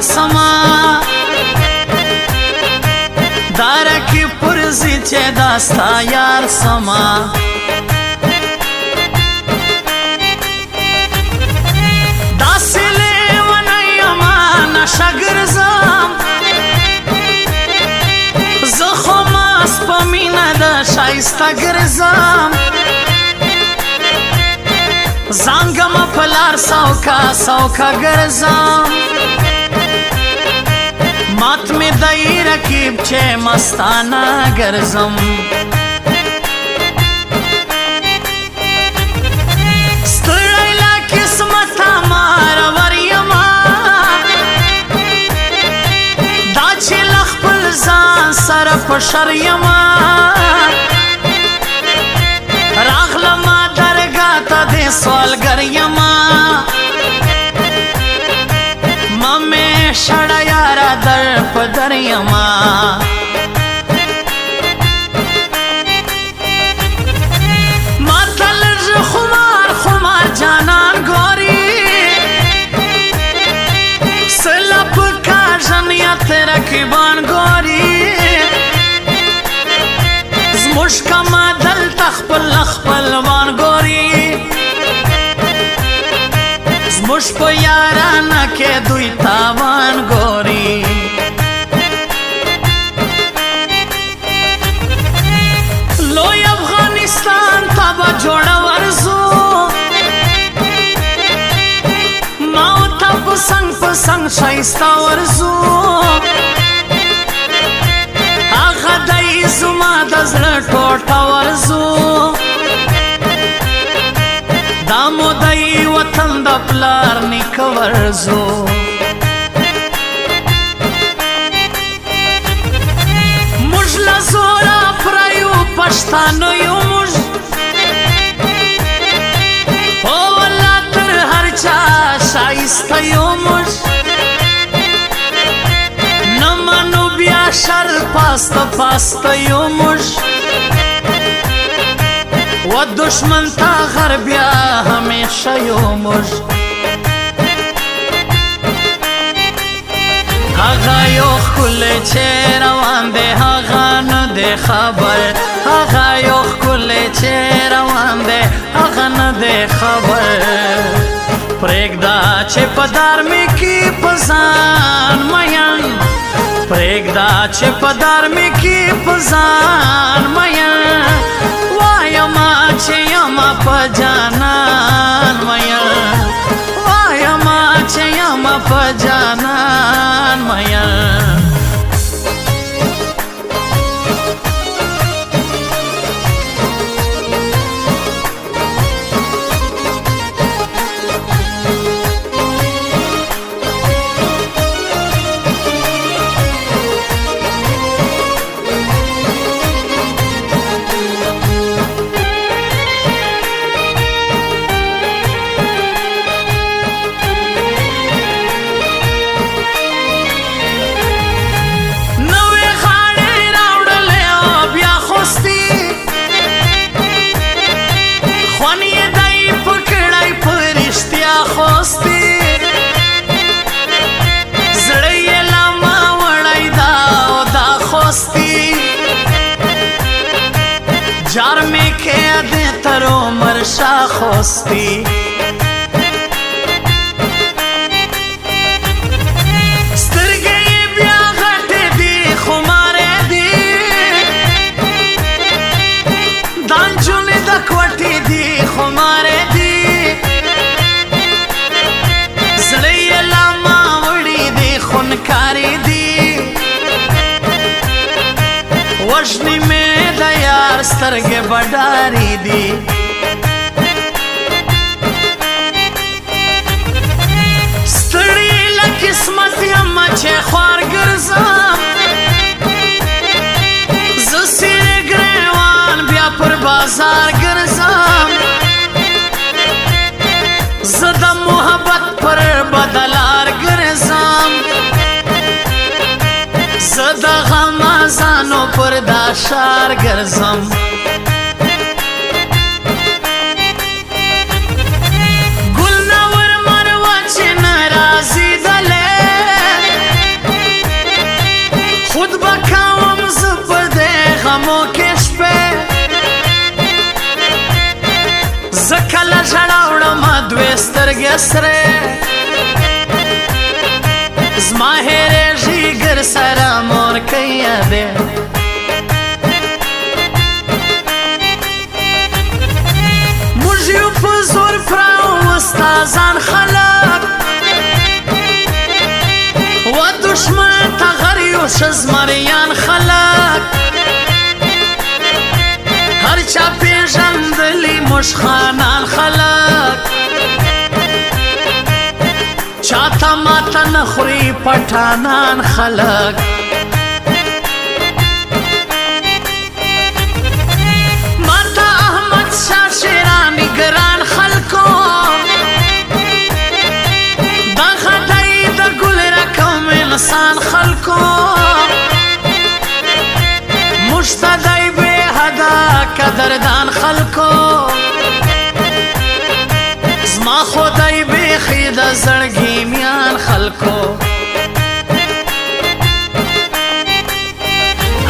سما دارکی پرزی چه داستا یار سما داسی لیونیما نشگرزم زخم از پمینه دا شایسته گرزم زنگم پلار سوکا سوکا گرزم مات می دای رکیب چه مستانا گرزم ستړیلا قسمت مار وریما دا چې لخپل ځان سره پشر یما راغلما درگاه ته د سوالګر یما ممه شړا یارا در پدر یما ماتل خمار خمار جانان گوری سلپ کا جنیت رکبان گوری زموش کما دل تخپل خپل وان گوری زموش په یارانه کې دوی تاوان گوری لوی افغانستان تبا جوړه ورزو ماو تا پسنګ شایسته ورزو هغه دای زما د زړه ټوټه ورزو دا مودای وطن د پلار نیک ورزو موږ له زوره پرایو پښتانه یو موږ او والله تر هر چا شایسته یو موږ نه منو بیا شر پاسته پاسته یو موږ و دشمن تا غربیا همیشه یو موږ هغه یو ښکلی چې روان دی هغه نه دی خبر هغه یو ښکلی چې روان دی هغه نه دی خبر پرېږده چې په دارمي کې په ځان مین پرېږده چې په دارمي کې په ځان مین وایما چې یما په جانان مین وایما چې یما په جانان مین جار میں قید تر عمر شاخوستی سترګې بیا غټې دي خمارې دي دا نجونې د کوټې دي خمارې دي زړه یې لا ماوړي دي خونکارې دي وژنې مې د یار سترګې بډارې دي ستړي له قسمت یمه چې خوار ګرځم زه سیرې ګریوان بیا پر بازار ګرځم زه د محبت پر بدلار ګرځم زه د غمازانو پر دا شار ګرځم ګل نور مروه چې ناراضي دلې اسره زما هېرېږي ګر سره مور کوي یادې موږ یو په زور پراو استادان خلک و دشمن ته غر یو ښه زمریان خلک هر چا پېژندلي موږ خانان خلک چاته ماته نه خوري پټانان خلک ماته احمد شاه شیراني ګران خلکو دغه دی د ګل رقم انسان خلکو موږ ته دی بې حده قدردان خلکو زما خدای بیخي د زړګي میان خلکو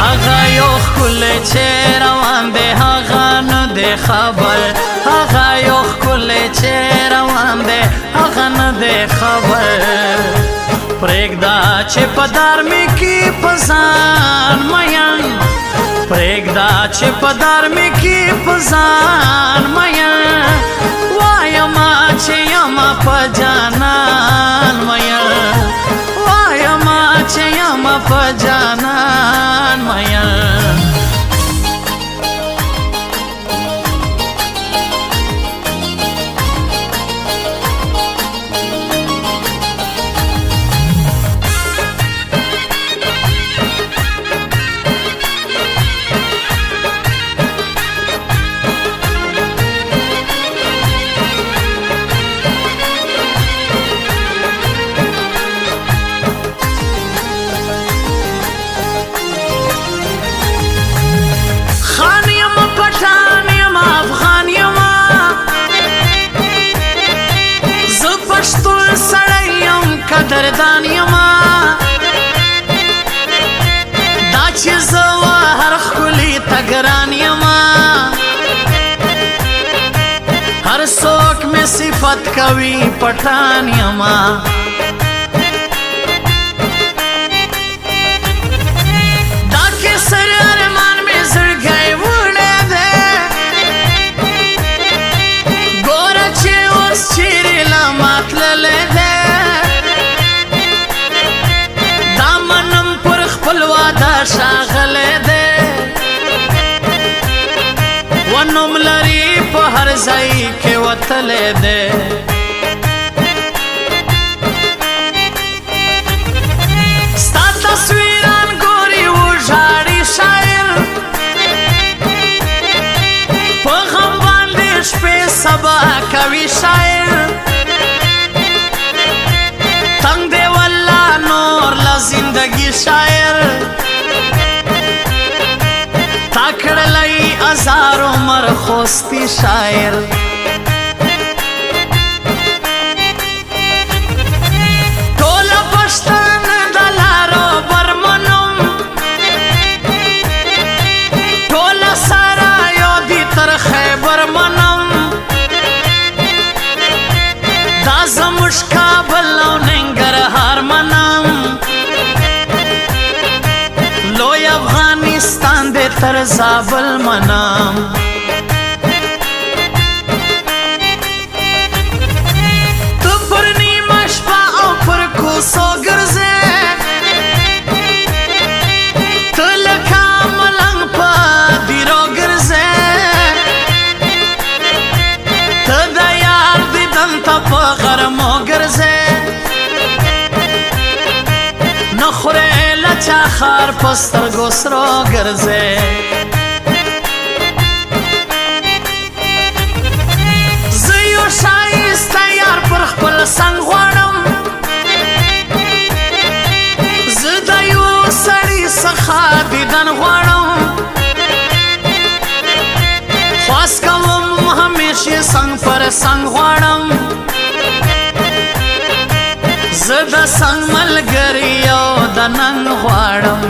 هغه یو ښکلی چې روان دی هغه نه دی خبر هغه یو ښکلی چې روان دی هغه نه دی خبر پرېږده چې په دارمي کې په ځان مین پرېږده چې په دارمي کې په ځان مین وایما چې یما په جانان مین وایما چې یما په جانان مین قدردان یما دا چې زه هر ښکلي ته ګران یما هر څوک مې صفت کوي پټان یما دا کیسر ارمان مې زړګی وړی دی ګوره چې اوس چیرې له ما تللی دی شاغلی دی و نوم لري په هر ځای کې وتلی دی ستا تصویران ګوري وژاړي شاعر په غم باندې شپې سبا کوي شاعر تنګ دی والله نور له زندګي شاعر کړلی ازار عمر خوستی شاعر ټوله پښتون د لارو برمنم ټوله سره یو دي تر خیبر منم دا زموږ کابل او ننګرهار منم لوی افغانستان دې تر زابل منم ته پر نیمه شپه او پر کوڅو ګرځې ته لکه ملنګ په دیرو ګرځې ته د یار دیدن ته په غرمو ګرځې نه خورې له چا خار په سترګو سرو ګرځې زه یو ښایسته یار پر خپل سنګ غواړم زه د یو سړي څخه دیدن غواړم خواست کوم همیشه څنګ پر څنګ غواړم زه د څنګ ملګري او د ننګ غواړم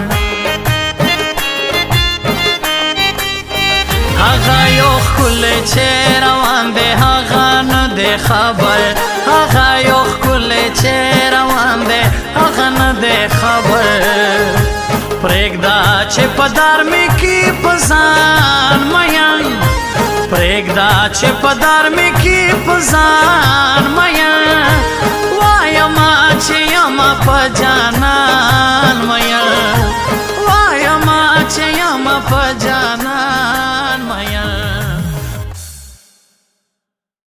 هغه یو ښکلی چې روان دی هغه نه دی خبر هغه یو ښکلی چې روان دی هغه نه دی خبر پرېږده چې په دارمي کې په ځان مین پرېږده چې په دارمي کې په ځان